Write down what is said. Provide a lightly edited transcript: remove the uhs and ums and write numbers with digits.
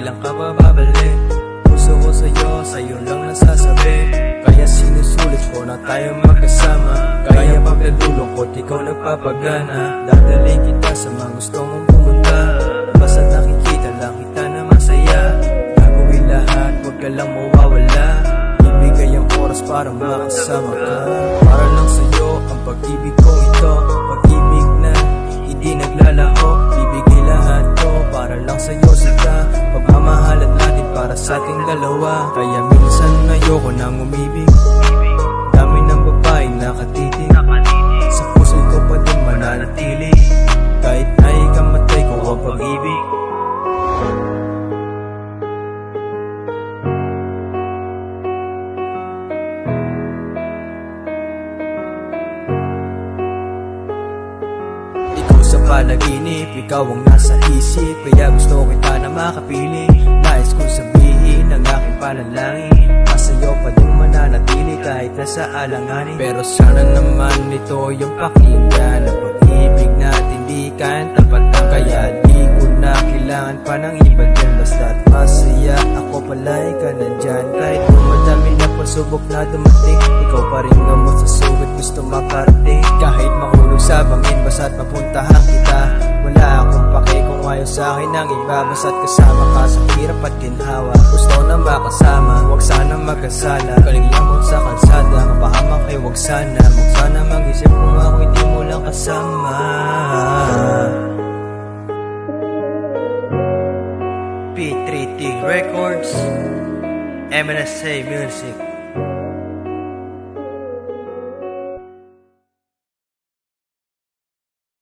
kailan ka pa babalik? Puso ko sa'yo lang nasasabi. Kaya sinusulit ko na tayo magkasama. Kaya pag nalulungkot, ikaw nagpapagana. Dadalhin kita sa mga gusto mong pumunta. Basta nakikita lang kita na masaya. Gagawin lahat, huwag ka lang mawawala. Ibigay ang oras para makasama ka. Para lang sa'yo ang pag-ibig ko ito. Pag-ibig na hindi naglalaho. Bibigay lahat to para lang sa'yo sika. Pagmamahalan natin para sa ating dalawa. Kaya minsan ayoko nang umibig. Dami ng babae nakatitig. Sa puso ko pa din mananatili. Kahit na ikamatay ko ang pag-ibig. Sa panaginip, ikaw ang nasa isip. Kaya gusto kita na makapili. Nais kong sabihin ang aking panalangin. Masa'yo pa din mananatili kahit nasa alanganin. Pero sana naman ito yung pakinggan. Ang pag-ibig natin di kan tapat lang. Kaya di ko na kailangan pa ng iba dyan. Basta't masaya ako pala'y ka nandyan. Kahit kung madami na pagsubok na dumating, ikaw pa rin gamot sa sugat gusto makarating. Kahit mahulog sa bangin basta't mapuntahan kita. Wala akong pake kung ayaw sa'kin ang iba. Basta't kasama ka sa hirap at ginhawa. Gusto na makasama, huwag sana magkasala. Kaliglamon sa kalsada, mapahamak kayo huwag sana. Huwag sana mag-isip kung ako hindi mo lang kasama. P3T Records, MNSA Music.